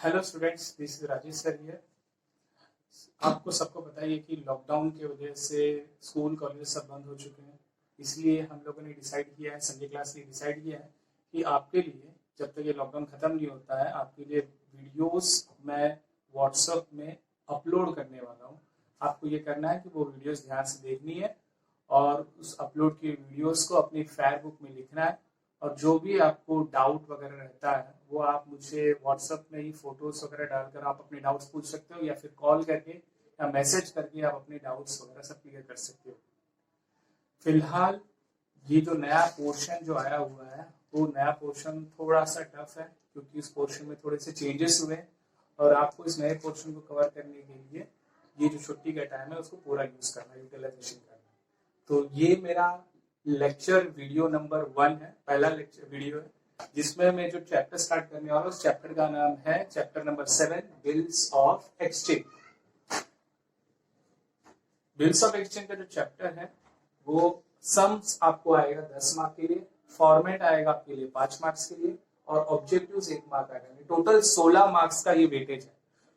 Hello students, this is Rajesh sir here. आपको सबको पता ही है कि लॉकडाउन की वजह से स्कूल कॉलेज सब बंद हो चुके हैं। इसलिए हम लोगों ने डिसाइड किया है, संडे क्लास ने डिसाइड किया है कि आपके लिए जब तक ये लॉकडाउन ख़त्म नहीं होता है, आपके लिए वीडियोस मैं व्हाट्सएप में अपलोड करने वाला हूँ। आपको ये करना है कि वो वीडियोस ध्यान से देखनी है और उस अपलोड की वीडियोस को अपनी फेयरबुक में लिखना है। और जो भी आपको डाउट वगैरह रहता है वो आप मुझे व्हाट्सएप में ही फोटोज वगैरह डालकर आप अपने डाउट्स पूछ सकते हो, या फिर कॉल करके या मैसेज करके आप अपने डाउट्स वगैरह सब क्लियर कर सकते हो। फिलहाल ये जो नया पोर्शन जो आया हुआ है वो नया पोर्शन थोड़ा सा टफ है, क्योंकि इस पोर्शन में थोड़े से चेंजेस हुए हैं और आपको इस नए पोर्शन को कवर करने के लिए ये जो छुट्टी का टाइम है उसको पूरा यूज करना है, यूटिलाइजेशन करना है। तो ये मेरा लेक्चर वीडियो नंबर 1 है, पहला लेक्चर वीडियो है जिसमें मैं जो चैप्टर स्टार्ट करने वाला हूँ उस चैप्टर का नाम है chapter number 7, bills of exchange. Bills of exchange का जो चैप्टर है वो सम्स आपको आएगा 10 मार्क के लिए, फॉर्मेट आएगा आपके लिए 5 मार्क्स के लिए और ऑब्जेक्टिव्स 1 मार्क आएगा। टोटल 16 मार्क्स का ये वेटेज है।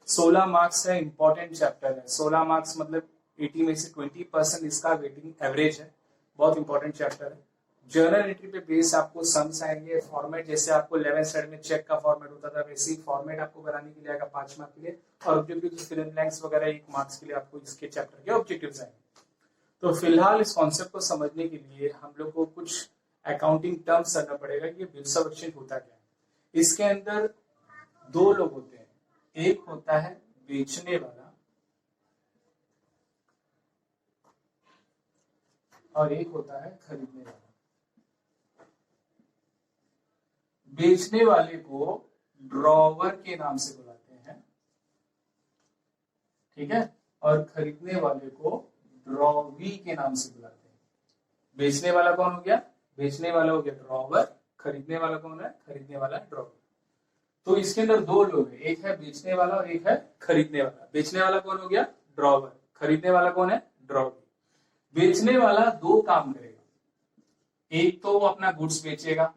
16 मार्क्स है, इंपॉर्टेंट चैप्टर है। 16 मार्क्स मतलब 80 में से 20% इसका वेटिंग एवरेज है। बहुत इंपॉर्टेंट चैप्टर है। जर्नल एंट्री पे बेस आपको सम्स आएंगे। फॉर्मेट जैसे आपको 11th स्टैंडर्ड में चेक का फॉर्मेट होता था वैसे ही फॉर्मेट आपको बनाने के लिए आएगा 5 मार्क के लिए, और ऑब्जेक्टिव फिल इन ब्लैंक्स वगैरह 1 मार्क्स के लिए आपको इसके चैप्टर के ऑब्जेक्टिव्स आएंगे। तो फिलहाल इस कॉन्सेप्ट को समझने के लिए हम लोग को कुछ अकाउंटिंग टर्म्स करना पड़ेगा कि बिल्स ऑफ एक्सचेंज होता क्या है। इसके अंदर 2 लोग होते हैं, एक होता है बेचने वाला और एक होता है खरीदने वाला। बेचने वाले को ड्रॉवर के नाम से बुलाते हैं, ठीक है, और खरीदने वाले को ड्रॉवी के नाम से बुलाते हैं। बेचने वाला कौन हो गया? बेचने वाला हो गया ड्रॉवर। खरीदने वाला कौन है? खरीदने वाला ड्रॉवर। तो इसके अंदर 2 लोग हैं, एक है बेचने वाला और एक है खरीदने वाला। बेचने वाला कौन हो गया? ड्रॉवर। खरीदने वाला कौन है? ड्रॉवर। बेचने वाला 2 काम करेगा। एक तो वो अपना गुड्स बेचेगा,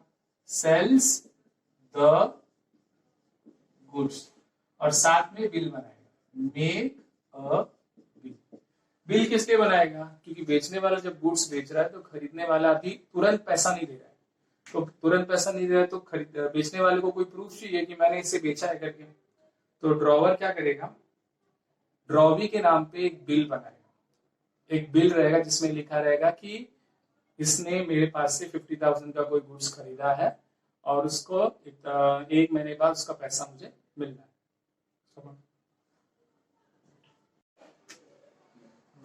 सेल्स द गुड्स, और साथ में बिल बनाएगा, मेक अ बिल। बिल किस लिए बनाएगा? क्योंकि बेचने वाला जब गुड्स बेच रहा है तो खरीदने वाला अभी तुरंत पैसा नहीं दे रहा है। तो तुरंत पैसा नहीं दे रहा है तो बेचने वाले को कोई प्रूफ चाहिए कि मैंने इसे बेचा है करके। तो ड्रॉवर क्या करेगा? ड्रॉवी के नाम पे एक बिल बनाएगा। एक बिल रहेगा जिसमें लिखा रहेगा कि इसने मेरे पास से 50,000 का कोई गुड्स खरीदा है और उसको 1 महीने बाद उसका पैसा मुझे मिलना है।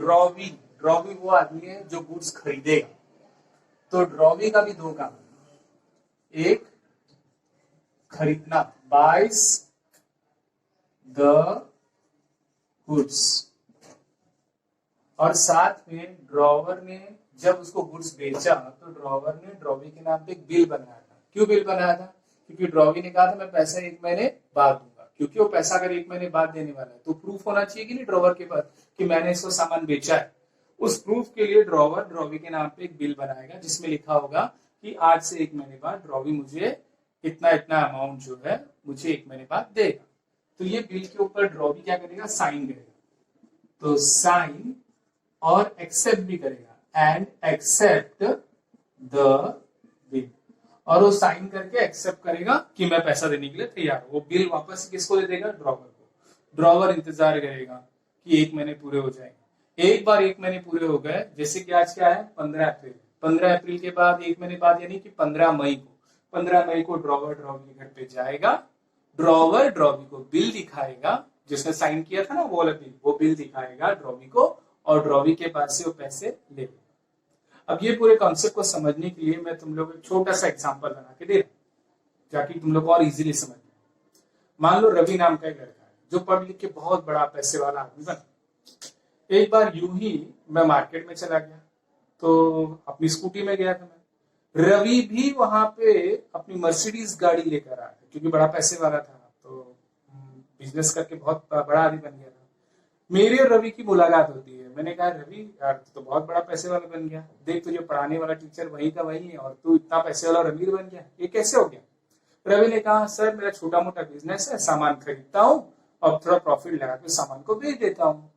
ड्रॉवी, ड्रॉवी वो आदमी है जो गुड्स खरीदेगा। तो ड्रॉवी का भी 2 काम है। एक खरीदना, बाइज द गुड्स, और साथ में ड्रॉवर ने जब उसको गुड्स बेचा तो ड्रॉवर ने ड्रॉवी के नाम पे एक बिल बनाया था। क्यों बिल बनाया था? क्योंकि ड्रॉवी ने कहा था मैं पैसा 1 महीने बाद दूंगा। क्योंकि वो पैसा अगर 1 महीने बाद देने वाला है तो प्रूफ होना चाहिए कि नहीं ड्रॉवर के पास कि मैंने इसको सामान बेचा है। उस प्रूफ के लिए ड्रॉवर ड्रॉवी के नाम पे एक बिल बनाएगा जिसमें लिखा होगा कि आज से 1 महीने बाद ड्रॉवी मुझे इतना इतना अमाउंट जो है मुझे 1 महीने बाद देगा। तो ये बिल के ऊपर ड्रॉवी क्या करेगा? साइन करेगा। तो साइन और एक्सेप्ट भी करेगा, एंड एक्सेप्ट द बिल, और वो साइन करके एक्सेप्ट करेगा कि मैं पैसा देने के लिए तैयार हूं। वो बिल वापस किसको दे देगा? ड्रॉवर को। ड्रॉवर इंतजार करेगा कि 1 महीने पूरे हो जाएंगे। एक बार 1 महीने पूरे हो गए, जैसे कि आज क्या है? 15 अप्रैल। 15 अप्रैल के बाद 1 महीने बाद यानी कि 15 मई को, 15 मई को ड्रॉवर ड्रॉवी के घर पे जाएगा। ड्रॉवर ड्रॉवी को बिल दिखाएगा, जिसने साइन किया था ना वो वाला बिल, वो बिल दिखाएगा ड्रॉवी को और ड्रॉवी के पास से वो पैसे ले लेगा। अब ये पूरे कॉन्सेप्ट को समझने के लिए मैं तुम लोग एक छोटा सा एग्जांपल बना के दे रहा हूं ताकि तुम लोग और इजीली समझ लें। मान लो रवि नाम का एक लड़का है जो पढ़ लिख के बहुत बड़ा पैसे वाला आदमी बना। एक बार यूं ही मैं मार्केट में चला गया तो अपनी स्कूटी में गया था मैं। रवि भी वहां पे अपनी मर्सिडीज गाड़ी लेकर आया क्योंकि बड़ा पैसे वाला था, तो बिजनेस करके बहुत बड़ा आदमी बन गया था। मेरी और रवि की मुलाकात होती है। मैंने कहा रवि यार तो बहुत बड़ा पैसे वाला बन गया, देख तुझे पढ़ाने वाला टीचर वही का वही है और तू इतना पैसे वाला और अमीर बन गया, ये कैसे हो गया? रवि ने कहा सर मेरा छोटा मोटा बिजनेस है, सामान खरीदता हूँ और थोड़ा प्रॉफिट लगा के सामान को बेच देता हूँ।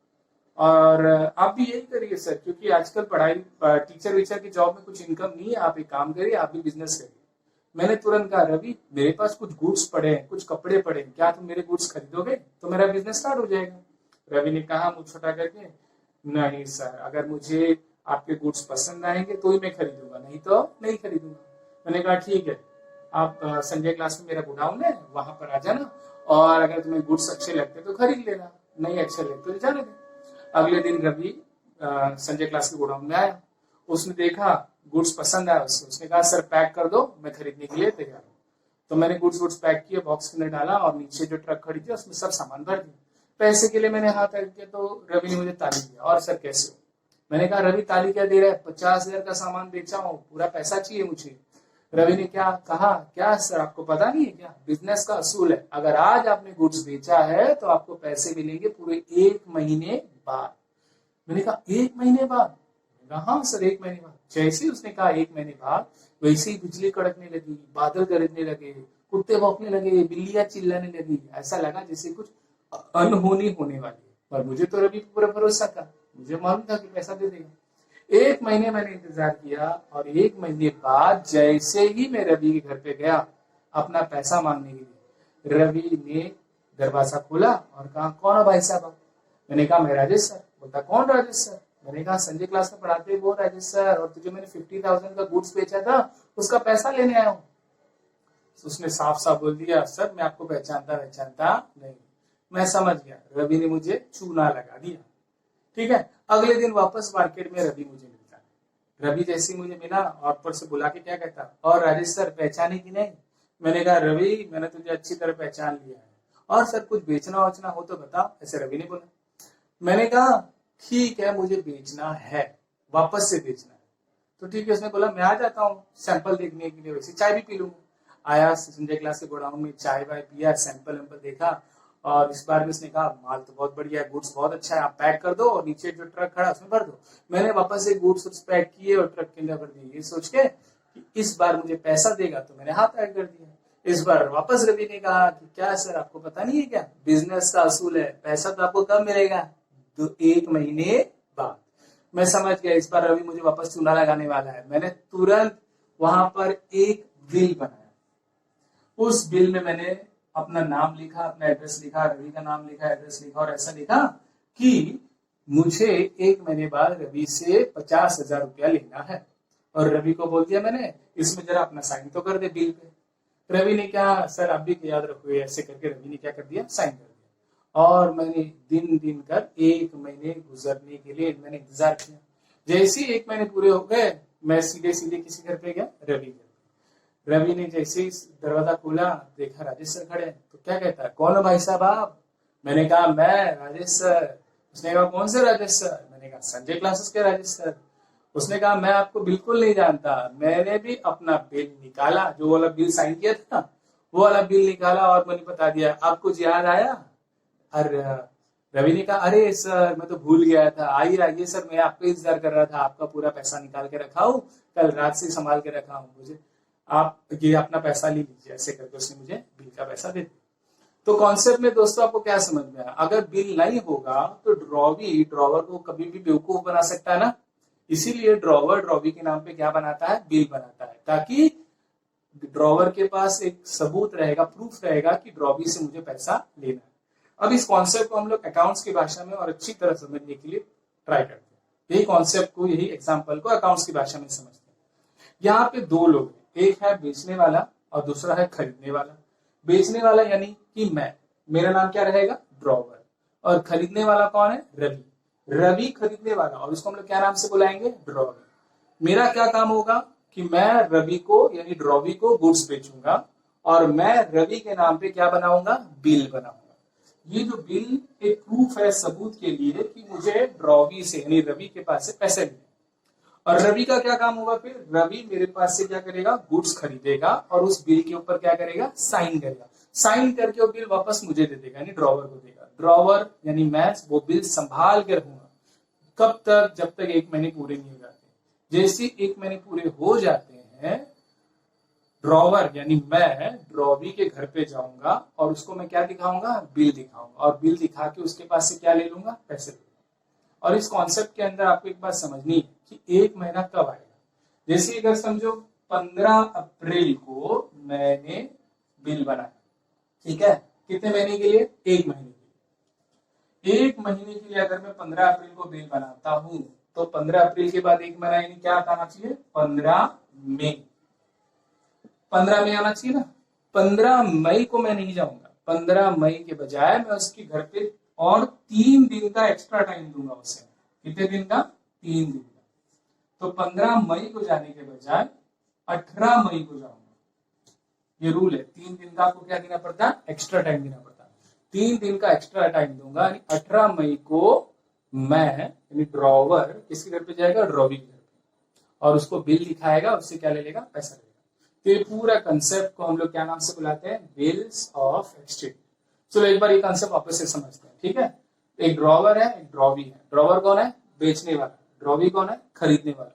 और आप भी यही करिए सर, क्योंकि आजकल पढ़ाई टीचर वीचर की जॉब में कुछ इनकम नहीं है, आप एक काम करिए, आप भी बिजनेस करिए। मैंने तुरंत कहा रवि मेरे पास कुछ गुड्स पड़े हैं, कुछ कपड़े पड़े हैं, क्या तुम मेरे गुड्स खरीदोगे तो मेरा बिजनेस स्टार्ट हो जाएगा। रवि ने कहा मुंह छोटा करके, नहीं सर, अगर मुझे आपके गुड्स पसंद आएंगे तो ही मैं खरीदूंगा, नहीं तो नहीं खरीदूंगा। मैंने कहा ठीक है, आप संजय क्लास में मेरा गोडाउन है, वहां पर आ जाना, और अगर तुम्हें गुड्स अच्छे लगते तो खरीद लेना, नहीं अच्छे लगते तो जाने दे। अगले दिन रवि संजय क्लास के गोडाउन में आया, उसने देखा गुड्स पसंद आया उसको, उसने कहा सर पैक कर दो, मैं खरीदने के लिए तैयार हूँ। तो मैंने गुड्स पैक किए, बॉक्स के अंदर डाला और नीचे जो ट्रक खड़ी थी उसमें सब सामान भर दिया। पैसे के लिए मैंने हाथ रख दिया तो रवि ने मुझे ताली दिया, और सर कैसे हो? मैंने कहा रवि ताली क्या दे रहा है, 50,000 का सामान बेचा हूँ, पूरा पैसा चाहिए मुझे। रवि ने क्या कहा, क्या सर आपको पता नहीं है क्या, बिजनेस का असूल है, अगर आज आपने गुड्स बेचा है तो आपको पैसे मिलेंगे पूरे 1 महीने बाद। मैंने कहा 1 महीने बाद? हाँ सर 1 महीने बाद। जैसे ही उसने कहा 1 महीने बाद, वैसे ही बिजली कड़कने लगी, बादल गरजने लगे, कुत्ते भौंकने लगे, बिल्लियां चिल्लाने लगी, ऐसा लगा जैसे कुछ अनहोनी होने वाली है। पर मुझे तो रवि पर पूरा भरोसा था, मुझे मालूम था कि पैसा दे देगा। 1 महीने मैंने इंतजार किया, और 1 महीने बाद जैसे ही मैं रवि के घर पे गया अपना पैसा मांगने के लिए, रवि ने दरवाजा खोला और कहा कौन है भाई साहब? मैंने कहा मैं राजेश सर। बोलता कौन राजेश सर? मैंने कहा संजय क्लास में पढ़ाते हैं वो राजेश सर, और तुझे मैंने 50,000 का गुड्स बेचा था उसका पैसा लेने आया हूँ। तो उसने साफ साफ बोल दिया सर मैं आपको पहचानता नहीं। मैं समझ गया, रवि ने मुझे चूना लगा दिया। ठीक है, अगले दिन वापस मार्केट में रवि मुझे मिलता है। रवि जैसे ही मुझे मिला और ऊपर से बुला के क्या कहता, और राजेश सर पहचाने की नहीं? मैंने कहा रवि मैंने तुझे अच्छी तरह पहचान लिया है, और सर कुछ बेचना वचना हो तो बताओ, ऐसे रवि ने बोला। मैंने कहा ठीक है मुझे बेचना है, वापस से बेचना है, तो ठीक है। उसने बोला मैं आ जाता हूँ सैंपल देखने के लिए, वैसे चाय भी पी लूंगा। आया संजय क्लास के गोडाउन में, चाय वाय पिया, सैंपल वैंपल देखा, और इस बार भी उसने कहा माल तो बहुत बढ़िया है, गुड्स बहुत अच्छा है, आप पैक कर दो और नीचे जो ट्रक खड़ा उसमें भर दो। मैंने वापस से गुड्स पैक किए और ट्रक के अंदर भर दिए, ये सोच के कि इस बार मुझे पैसा देगा, तो मैंने हाथ ऐड कर दिया। इस बार वापस रवि ने कहा कि क्या सर आपको पता नहीं है क्या, बिजनेस का असूल है, पैसा तो आपको कब मिलेगा, तो 1 महीने बाद। मैं समझ गया इस बार रवि मुझे वापस चूना लगाने वाला है। मैंने तुरंत वहां पर एक बिल बनाया, उस बिल में मैंने अपना नाम लिखा, अपना एड्रेस लिखा, रवि का नाम लिखा, एड्रेस लिखा, और ऐसा लिखा कि मुझे 1 महीने बाद रवि से 50,000 रुपया लेना है। और रवि को बोल दिया मैंने इसमें जरा अपना साइन तो कर दे बिल पे। रवि ने क्या सर आप भी याद रखो, ऐसे करके रवि ने क्या कर दिया, साइन कर दिया। और मैंने दिन दिन कर 1 महीने गुजरने के लिए मैंने इंतजार किया। जैसे 1 महीने पूरे हो गए, मैं सीधे सीधे किसी घर पे गया, रवि घर। रवि ने जैसे ही दरवाजा खोला, देखा राजेश सर खड़े, तो क्या कहता है कौन है भाई साहब आप? मैंने कहा मैं राजेश सर। उसने कहा कौन से राजेश सर? मैंने कहा संजय क्लासेस के राजेश सर। उसने कहा मैं आपको बिल्कुल नहीं जानता, मैंने भी अपना बिल निकाला, जो वाला बिल साइन किया था वो वाला बिल निकाला और मैंने बता दिया, आपको याद आया? अरे रवि ने कहा अरे सर मैं तो भूल गया था, आइए आइए सर, मैं आपका इंतजार कर रहा था, आपका पूरा पैसा निकाल के रखा हूँ, कल रात से संभाल के रखा हूँ, मुझे आप ये अपना पैसा ले लीजिए। ऐसे करके उसने मुझे बिल का पैसा दे दिया। तो कॉन्सेप्ट में दोस्तों आपको क्या समझ में आया, अगर बिल नहीं होगा तो ड्रॉवर को कभी भी बेवकूफ बना सकता है ना, इसीलिए ड्रॉवी के नाम पे क्या बनाता है, बिल बनाता है, ताकि ड्रॉवर के पास एक सबूत रहेगा, प्रूफ रहेगा कि ड्रॉवी से मुझे पैसा लेना है। अब इस कॉन्सेप्ट को हम लोग अकाउंट्स की भाषा में और अच्छी तरह समझने के लिए ट्राई करते हैं। यही कॉन्सेप्ट को, यही एग्जाम्पल को अकाउंट्स की भाषा में समझते हैं। यहाँ पे 2 लोग, एक है बेचने वाला और दूसरा है खरीदने वाला। बेचने वाला यानी कि मैं, मेरा नाम क्या रहेगा, ड्रॉवर, और खरीदने वाला कौन है, रवि। रवि खरीदने वाला, और इसको हम लोग क्या नाम से बुलाएंगे, ड्रॉवर। मेरा क्या काम होगा कि मैं रवि को यानी ड्रॉवी को गुड्स बेचूंगा, और मैं रवि के नाम पे क्या बनाऊंगा, बिल बनाऊंगा। ये जो बिल एक प्रूफ है, सबूत के लिए कि मुझे ड्रॉवी से यानी रवि के पास से पैसे मिले। और रवि का क्या काम होगा, फिर रवि मेरे पास से क्या करेगा, गुड्स खरीदेगा और उस बिल के ऊपर क्या करेगा, साइन करेगा। साइन करके वो बिल वापस मुझे दे देगा यानी ड्रॉवर को देगा। ड्रॉवर यानी मैं वो बिल संभाल के रखूंगा, कब तक, जब तक 1 महीने पूरे नहीं हो जाते। जैसे 1 महीने पूरे हो जाते हैं ड्रॉवर यानी मैं ड्रॉवी के घर पे जाऊंगा और उसको मैं क्या दिखाऊंगा, बिल दिखाऊंगा, और बिल दिखा के उसके पास से क्या ले लूंगा, पैसे ले लूंगा। और इस कॉन्सेप्ट के अंदर आपको एक बात समझनी है कि एक महीना कब आएगा। जैसे अगर समझो 15 अप्रैल को मैंने बिल बनाया, ठीक है, कितने महीने के लिए, एक महीने के लिए। एक महीने के लिए अगर मैं 15 अप्रैल को बिल बनाता हूं तो 15 अप्रैल के बाद एक महीना यानी क्या आना चाहिए, 15 मई। 15 मई आना चाहिए ना। 15 मई को मैं नहीं जाऊंगा, 15 मई के बजाय मैं उसके घर पे और 3 दिन का एक्स्ट्रा टाइम दूंगा उसे। कितने दिन का, 3 दिन का। तो 15 मई को जाने के बजाय 18 मई को जाऊंगा। ये रूल है, 3 दिन का आपको क्या देना पड़ता है, एक्स्ट्रा टाइम देना पड़ता है। 3 दिन का एक्स्ट्रा टाइम दूंगा, यानी 18 मई को मैं यानी ड्रॉवर किसके घर पे जाएगा, ड्रॉवी के घर पे, और उसको बिल दिखाएगा, उससे क्या ले लेगा, पैसा लेगा। तो ये पूरा कंसेप्ट को हम लोग क्या नाम से बुलाते हैं, बिल्स ऑफ एक्सचेंज। चलो एक बार ये कंसेप्ट वापस से समझते हैं, ठीक है। एक ड्रॉवर है, एक ड्रॉवी है। ड्रॉवर कौन है, बेचने वाला। ड्रॉवी कौन है, खरीदने वाला।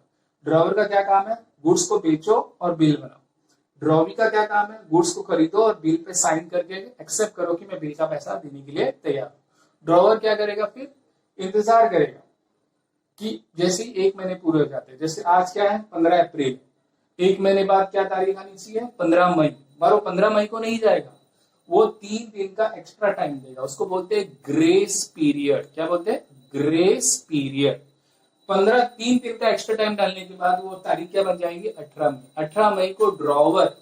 ड्रॉवर का क्या काम है, गुड्स को बेचो और बिल बनाओ। ड्रॉवी का क्या काम है, गुड्स को खरीदो और बिल पे साइन करके एक्सेप्ट करो कि मैं बिल का पैसा देने के लिए तैयार हूं। ड्रॉवर क्या करेगा, फिर इंतजार करेगा कि जैसे ही एक महीने पूरे हो जाते हैं, जैसे आज क्या है 15 अप्रैल, एक महीने बाद क्या तारीख आनी चाहिए, 15 मई। बार वो 15 मई को नहीं जाएगा, वो 3 दिन का एक्स्ट्रा टाइम देगा, उसको बोलते हैं ग्रेस पीरियड। क्या बोलते हैं, ग्रेस पीरियड। 3 दिन का एक्स्ट्रा टाइम डालने के बाद वो तारीख क्या बन जाएगी, 18 मई। 18 मई को ड्रॉवर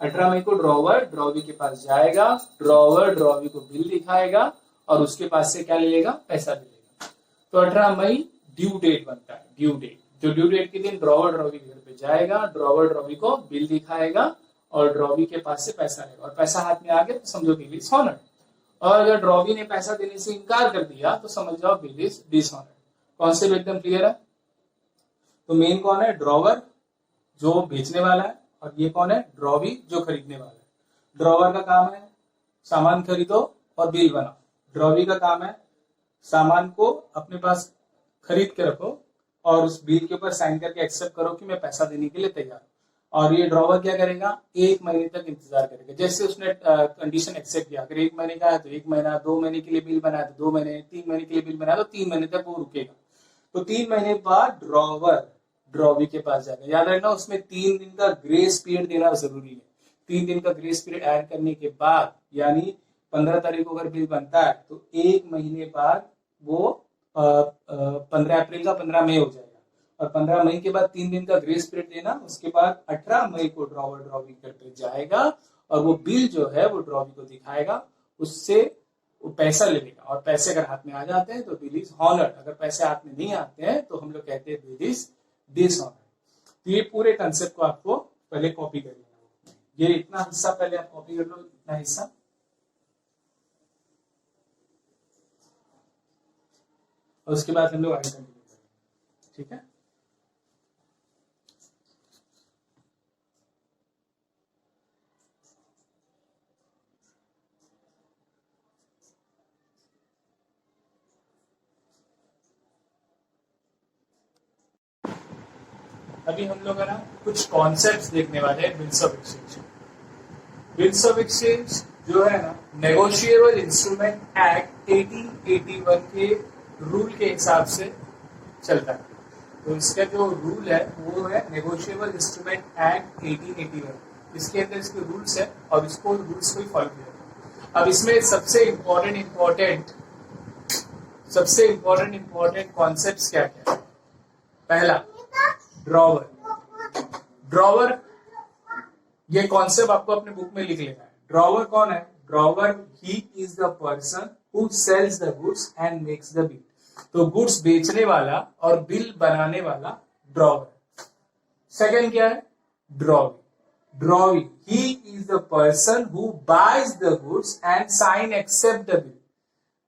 18 मई को ड्रॉवर ड्रॉवी के पास जाएगा, ड्रॉवर ड्रॉवी को बिल दिखाएगा और उसके पास से क्या ले लेगा, पैसा ले लेगा। तो 18 मई ड्यू डेट बनता है, ड्यू डेट। जो ड्यू डेट के दिन ड्रॉवर ड्रॉवी के घर पे जाएगा, ड्रॉवर ड्रॉवी को बिल दिखाएगा और ड्रॉवी के पास से पैसा लेगा, और पैसा हाथ में आ गया तो समझो बिल इज हॉनर्ड। और अगर ड्रॉवी ने पैसा देने से इनकार कर दिया तो समझ जाओ बिल इज डिसऑनर्ड। कॉन्सेप्ट एकदम क्लियर है। तो मेन कौन है, ड्रॉवर जो बेचने वाला है, और ये कौन है, ड्रॉवी जो खरीदने वाला है। ड्रॉवर का काम है सामान खरीदो और बिल बनाओ। ड्रॉवी का काम है सामान को अपने पास खरीद के रखो और उस बिल के ऊपर साइन करके एक्सेप्ट करो कि मैं पैसा देने के लिए तैयार हूं। और ये ड्रॉवर क्या करेगा, एक महीने तक इंतजार करेगा। जैसे उसने कंडीशन एक्सेप्ट किया, अगर 1 महीने का है तो 1 महीना, 2 महीने के लिए बिल बनाया तो 2 महीने, 3 महीने के लिए बिल बनाया तो 3 महीने तक वो रुकेगा। तो 3 महीने बाद ड्रॉवर ड्रॉवी के पास जाएगा। याद रखना उसमें 3 दिन का ग्रेस पीरियड देना जरूरी है। 3 दिन का ग्रेस पीरियड ऐड करने के बाद, यानी 15 तारीख को अगर बिल बनता है तो 1 महीने बाद वो 15 अप्रैल का 15 मई हो जाएगा, और 15 मई के बाद 3 दिन का ग्रेस पीरियड देना। उसके बाद 18 मई को ड्रॉवर ड्रॉवी घर पे जाएगा और वो बिल जो है वो ड्रॉवी को दिखाएगा, उससे वो पैसा ले लेगा। और पैसे अगर हाथ में आ जाते हैं तो बिल इज हॉनर्ड। अगर पैसे हाथ में नहीं आते हैं तो हम लोग कहते हैं बिल इज डिसऑनर्ड। तो ये पूरे कंसेप्ट को आपको पहले कॉपी कर लेना। ये इतना हिस्सा पहले आप कॉपी कर लो, इतना हिस्सा। और उसके बाद हम लोग आगे कंटिन्यू करेंगे, ठीक है। अभी हम लोग है ना कुछ कॉन्सेप्ट्स देखने वाले हैं bills of exchange. Bills of exchange जो है ना, नेगोशिएबल इंस्ट्रूमेंट एक्ट 1881 के रूल के हिसाब से चलता है। तो इसका जो रूल है वो है नेगोशिएबल इंस्ट्रूमेंट एक्ट 1881। इसके अंदर इसके रूल्स है और इसको रूल्स को ही फॉलो किया जाता है। अब इसमें सबसे इम्पोर्टेंट कॉन्सेप्ट्स क्या क्या है। पहला, ड्रॉवर। ये कॉन्सेप्ट आपको अपने बुक में लिख लेना है। ड्रॉवर कौन है, drawer he is the person who sells the goods and makes the bill. तो गुड्स बेचने वाला और बिल बनाने वाला ड्रॉवर। सेकंड क्या है, drawee he is the person who buys the goods and sign accept the bill.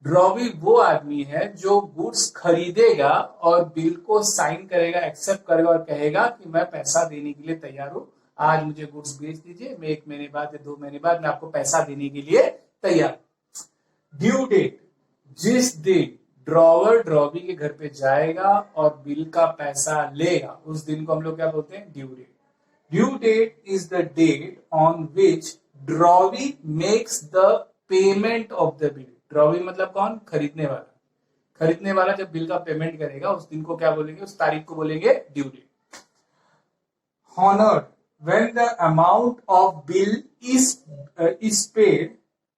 Drawee वो आदमी है जो गुड्स खरीदेगा और बिल को साइन करेगा, एक्सेप्ट करेगा और कहेगा कि मैं पैसा देने के लिए तैयार हूं, आज मुझे गुड्स बेच दीजिए, मैं 1 महीने बाद या 2 महीने बाद मैं आपको पैसा देने के लिए तैयार। ड्यू डेट, जिस दिन ड्रॉवर ड्रॉवी के घर पे जाएगा और बिल का पैसा लेगा उस दिन को हम लोग क्या बोलते हैं, due date. Due date is the date on which drawee makes the payment of the bill. Drawee मतलब कौन? खरीदने वाला। खरीदने वाला जब बिल का पेमेंट करेगा उस दिन को क्या बोलेंगे? उस तारीख को बोलेंगे due date. Honored when the amount of bill is paid,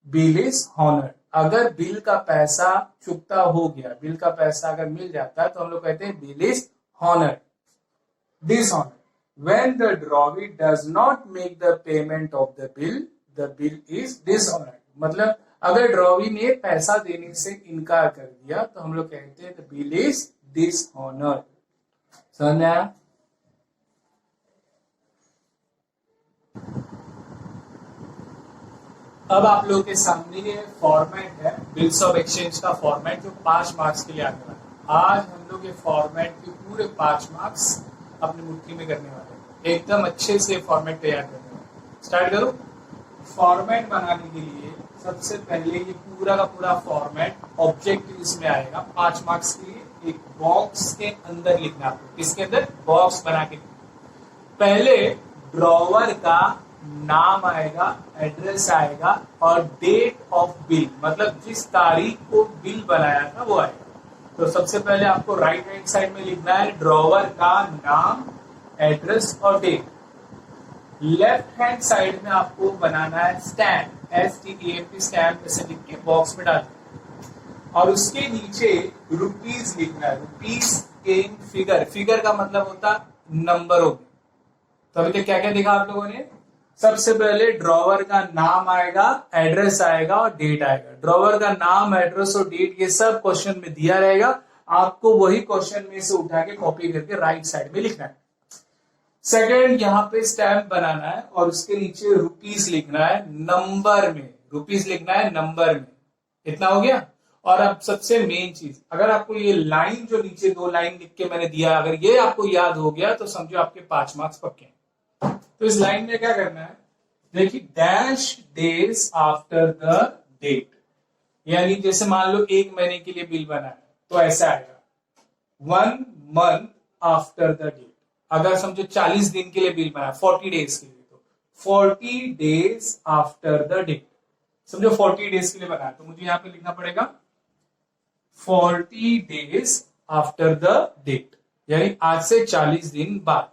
bill is honored। अगर बिल का पैसा चुकता हो गया, बिल का पैसा अगर मिल जाता है तो हम लोग कहते हैं bill is honored। Dishonored when the drawee does not make the payment of the bill is dishonored। मतलब अगर ड्रॉवी ने पैसा देने से इनकार कर दिया तो हम लोग कहते हैं बिल इज डिसऑनर्ड। समझ में आया? अब आप लोगों के सामने ये फॉर्मेट है बिल्स ऑफ एक्सचेंज का फॉर्मेट, जो 5 मार्क्स के लिए आने वाला है। आज हम लोग ये फॉर्मेट के पूरे 5 मार्क्स अपनी मुट्ठी में करने वाले हैं। एकदम अच्छे से फॉर्मेट तैयार करने वाले। स्टार्ट करो। फॉर्मेट बनाने के लिए सबसे पहले ये पूरा का पूरा फॉर्मेट ऑब्जेक्टिव इसमें आएगा 5 मार्क्स के लिए। एक बॉक्स के अंदर लिखना आपको। किसके अंदर? बॉक्स बना के। पहले ड्रॉवर का नाम आएगा, एड्रेस आएगा और डेट ऑफ बिल, मतलब जिस तारीख को बिल बनाया था वो आएगा। तो सबसे पहले आपको राइट हैंड साइड में लिखना है ड्रॉवर का नाम, एड्रेस और डेट। लेफ्ट हैंड साइड में आपको बनाना है स्टैम्प, STAMP स्टैम्प, ऐसे लिख के बॉक्स में डाल और उसके नीचे रुपीज लिखना है। रुपीज इन फिगर, फिगर का मतलब होता नंबरों में। तो अभी तक क्या क्या देखा आप लोगों ने? सबसे पहले ड्रॉवर का नाम आएगा, एड्रेस आएगा और डेट आएगा। ड्रॉवर का नाम, एड्रेस और डेट ये सब क्वेश्चन में दिया रहेगा। आपको वही क्वेश्चन में से उठा के कॉपी करके राइट साइड में लिखना है। सेकंड, यहाँ पे स्टैम्प बनाना है और उसके नीचे रुपीस लिखना है नंबर में। रुपीस लिखना है नंबर में। इतना हो गया। और अब सबसे मेन चीज, अगर आपको ये लाइन जो नीचे 2 लाइन लिख के मैंने दिया, अगर ये आपको याद हो गया तो समझो आपके 5 मार्क्स पक्के हैं। तो इस लाइन में क्या करना है? देखिए, dash days after the date, यानी जैसे मान लो 1 महीने के लिए बिल बना है तो ऐसा आएगा 1 मंथ आफ्टर द डेट। अगर समझो 40 दिन के लिए बिल बना है, 40 डेज के लिए, तो 40 डेज आफ्टर द डेट। समझो 40 डेज के लिए बना है तो मुझे यहां पे लिखना पड़ेगा 40 डेज आफ्टर द डेट, यानी आज से 40 दिन बाद।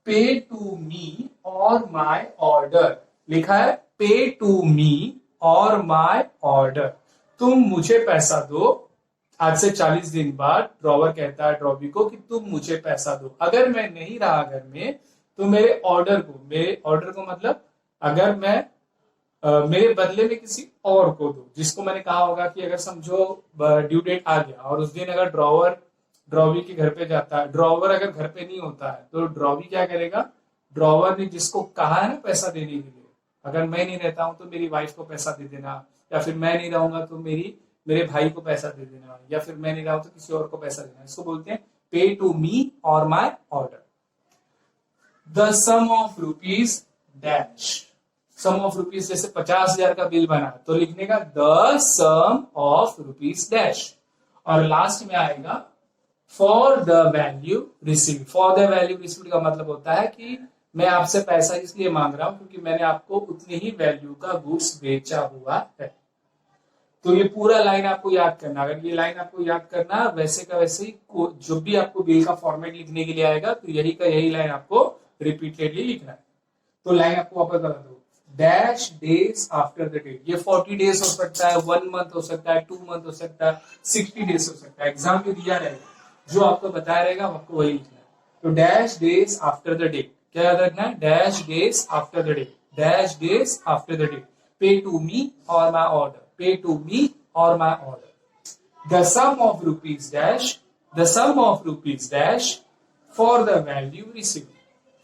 पे to me or my order लिखा है, पे to me or my order, तुम मुझे पैसा दो। आज से 40 दिन बाद ड्रॉवर कहता है ड्रॉवी को कि तुम मुझे पैसा दो। अगर मैं नहीं रहा घर में तो मेरे ऑर्डर को मतलब अगर मैं मेरे बदले में किसी और को दो, जिसको मैंने कहा होगा कि अगर समझो ड्यू डेट आ गया और उस दिन अगर ड्रॉवर ड्रॉवी के घर पे जाता है, ड्रॉवर अगर घर पे नहीं होता है तो ड्रॉवी क्या करेगा? ड्रॉवर ने जिसको कहा है ना पैसा देने के लिए, अगर मैं नहीं रहता हूं तो मेरी वाइफ को पैसा दे देना, या फिर मैं नहीं रहूंगा तो मेरे भाई को पैसा दे देना, या फिर मैं नहीं रहा तो किसी और को पैसा देना। इसको बोलते हैं पे to me or my order. The sum of rupees dash, sum of rupees जैसे 50,000 का बिल बना तो लिखने का the sum of rupees dash, और लास्ट में आएगा for the value receive. For the value receive का मतलब होता है कि मैं आपसे पैसा इसलिए मांग रहा हूं क्योंकि मैंने आपको उतनी ही वैल्यू का गुड्स बेचा हुआ है। तो ये पूरा लाइन आपको याद करना। अगर ये लाइन आपको याद करना वैसे का वैसे ही, जो भी आपको बिल का फॉर्मेट लिखने के लिए आएगा तो यही का यही लाइन आपको रिपीटेडली लिखना है। तो लाइन आपको वापस बता दो, dash days after the date. ये 40 डेज हो सकता है, 1 मंथ हो सकता है, 2 मंथ हो सकता है, 60 डेज हो सकता है। एग्जाम में दिया रहेगा, जो आपको बताया रहेगा आपको वही लिखना है। तो dash days after the date, क्या याद रखना है? Dash days after the date, dash days after the date, pay to me or my order, pay to me or my order. The sum of rupees dash, the sum of rupees dash for the value receive,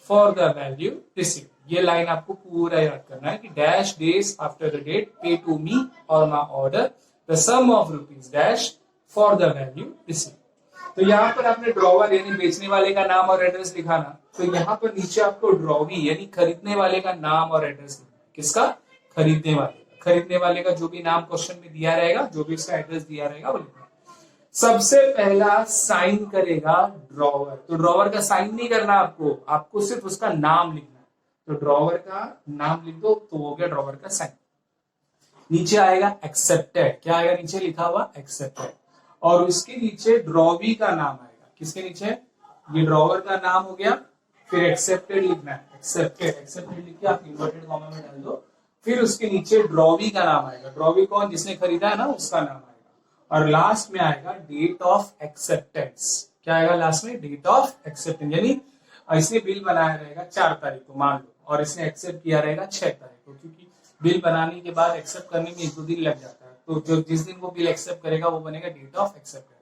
for the value receive. ये line आपको पूरा याद करना है कि dash days after the date, pay to me or my order, the sum of rupees dash for the value receive. तो यहाँ पर आपने ड्रॉवर यानी बेचने वाले का नाम और एड्रेस लिखाना, तो यहाँ पर नीचे आपको ड्रॉवी यानी खरीदने वाले का नाम और एड्रेस लिखना। किसका? खरीदने वाले का। खरीदने वाले का जो भी नाम क्वेश्चन में दिया रहेगा, जो भी उसका एड्रेस दिया रहेगा वो लिखना। सबसे पहला साइन करेगा ड्रॉवर। तो ड्रॉवर का साइन नहीं करना आपको, आपको सिर्फ उसका नाम लिखना है। तो ड्रॉवर का नाम लिख दो तो हो गया ड्रॉवर का साइन। नीचे आएगा एक्सेप्टेड, क्या आएगा नीचे लिखा हुआ एक्सेप्टेड, और उसके नीचे ड्रॉवी का नाम आएगा। किसके नीचे? ये ड्रॉवर का नाम हो गया, फिर एक्सेप्टेड लिखना है, एक्सेप्टेड एक्सेप्टेड लिख के आप इन्वर्टेड कॉमा में डाल दो, फिर उसके नीचे ड्रॉवी का नाम आएगा। ड्रॉवी कौन? जिसने खरीदा है ना, उसका नाम आएगा। और लास्ट में आएगा डेट ऑफ एक्सेप्टेंस। क्या आएगा लास्ट में? Date of acceptance. यानी इसने बिल बनाया रहेगा 4 तारीख को मान लो, और इसने एक्सेप्ट किया रहेगा 6 तारीख को, क्योंकि बिल बनाने के बाद एक्सेप्ट करने में 1-2 दिन लग जाता है। तो जो जिस दिन वो बिल एक्सेप्ट करेगा वो बनेगा डेट ऑफ एक्सेप्टेंस।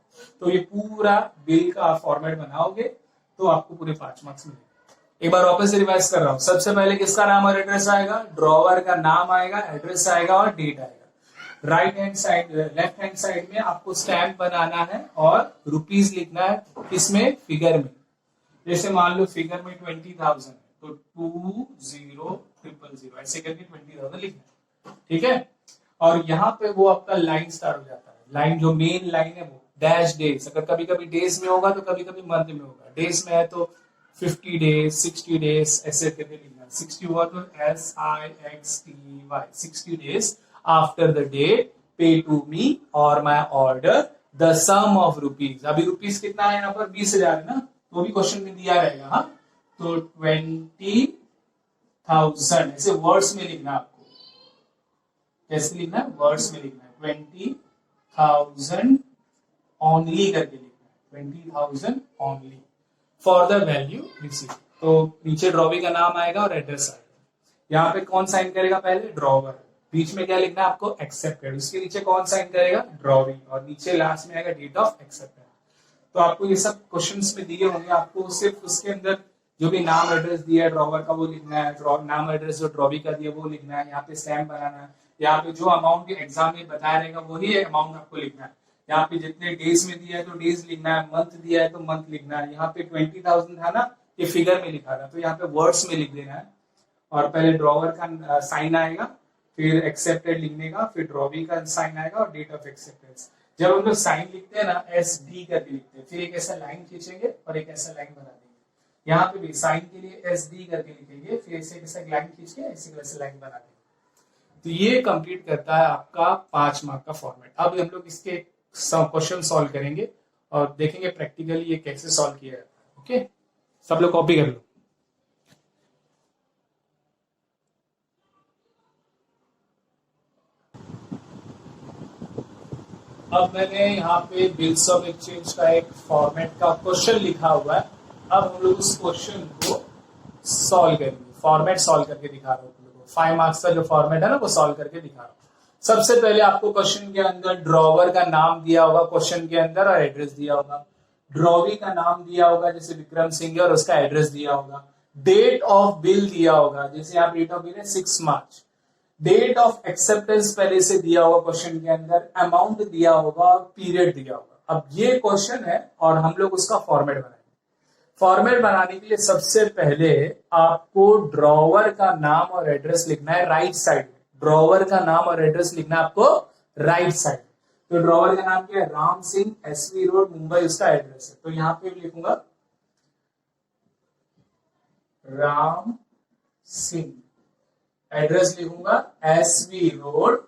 तो ये पूरा बिल का फॉर्मेट बनाओगे तो आपको पूरे 5 मार्क्स मिलेंगे। एक बार वापस से रिवाइज कर रहा हूं। सबसे पहले किसका नाम और एड्रेस आएगा? ड्रॉवर का नाम आएगा, एड्रेस आएगा और डेट आएगा। Right hand side, left hand side में आपको स्टैम्प बनाना है और रुपीज लिखना है। किसमें? फिगर में। जैसे मान लो फिगर में 20,000 है तो 20,000 ऐसे करके 20,000 लिखना है, ठीक है। और यहाँ पे वो आपका लाइन स्टार्ट हो जाता है। लाइन जो मेन लाइन है वो डैश डेज, अगर कभी कभी डेज में होगा तो कभी कभी मंथ में होगा। डेज में है तो 50 डेज, 60 डेज ऐसे करके लिखना है। 60 हुआ तो SIXTY 60 days after the day pay to me or my order the sum of rupees. अभी रुपीज कितना है यहाँ पर? 20,000 है ना, तो भी क्वेश्चन में दिया रहेगा। हाँ, तो 20,000 ऐसे वर्ड्स में लिखना आपको। कैसे लिखना है? वर्ड्स में लिखना है। 20,000 ओनली करके लिखना है। 20,000 only for the value receive. तो नीचे ड्रॉवी का नाम आएगा और एड्रेस आएगा। यहाँ पे कौन साइन करेगा? पहले ड्रॉवर। बीच में क्या लिखना है आपको? एक्सेप्टेड। उसके नीचे कौन साइन करेगा? ड्रॉवी। और नीचे लास्ट में आएगा डेट ऑफ एक्सेप्टेड। तो आपको ये सब क्वेश्चंस में दिए होंगे, आपको सिर्फ उसके अंदर जो भी नाम एड्रेस दिया है ड्रॉवर का वो लिखना है, नाम एड्रेस जो ड्रॉवी का दिया वो लिखना है, यहाँ पे स्टैम्प बनाना है, यहाँ पे जो अमाउंट एग्जाम में बताया रहेगा वही अमाउंट आपको लिखना है। यहाँ पे जितने डेज में दिया है तो डेज लिखना है, मंथ दिया है तो मंथ लिखना है। यहाँ पे 20,000 था ना, ये फिगर में लिखा था, तो यहाँ पे वर्ड्स में लिख देना है। और पहले ड्रॉवर का साइन आएगा, फिर एक्सेप्टेड लिखने का, फिर ड्रॉवी का साइन आएगा और डेट ऑफ एक्सेप्टेंस। जब हम लोग साइन लिखते हैं ना, SD करके लिखते हैं, फिर एक ऐसा लाइन खींचेंगे और एक ऐसा लाइन बना देंगे। यहाँ पे भी साइन के लिए SD करके लिखेंगे, फिर ऐसे ऐसा लाइन खींच के ऐसे वैसे लाइन बना देंगे। तो ये कंप्लीट करता है आपका 5 मार्क का फॉर्मेट। अब हम लोग इसके क्वेश्चन सॉल्व करेंगे और देखेंगे प्रैक्टिकली ये कैसे सॉल्व किया जाता है। ओके, सब लोग कॉपी कर लो। अब मैंने यहाँ पे बिल्स ऑफ एक्सचेंज का एक फॉर्मेट का क्वेश्चन लिखा हुआ है। अब हम लोग उस क्वेश्चन को सॉल्व करेंगे। फॉर्मेट सॉल्व करके दिखा रहा हूँ 5 मार्क्स का जो फॉर्मेट है ना वो सॉल्व करके दिखा रहा हूँ। सबसे पहले आपको क्वेश्चन के अंदर ड्रॉवर का नाम दिया होगा क्वेश्चन के अंदर और एड्रेस दिया होगा। ड्रॉवी का नाम दिया होगा जैसे विक्रम सिंह और उसका एड्रेस दिया होगा। डेट ऑफ बिल दिया होगा, जैसे यहाँ डेट ऑफ बिल है 6 मार्च। डेट ऑफ एक्सेप्टेंस पहले से दिया होगा क्वेश्चन के अंदर, अमाउंट दिया होगा और पीरियड दिया होगा। अब ये क्वेश्चन है और हम लोग उसका फॉर्मेट बनाएंगे। फॉर्मेट बनाने के लिए सबसे पहले आपको ड्रॉवर का नाम और एड्रेस लिखना है राइट साइड में। ड्रॉवर का नाम और एड्रेस लिखना है आपको राइट साइड। तो ड्रॉवर का नाम क्या है? राम सिंह, SV रोड, मुंबई उसका एड्रेस है। तो यहां पे लिखूंगा राम सिंह, एड्रेस लिखूंगा SV रोड,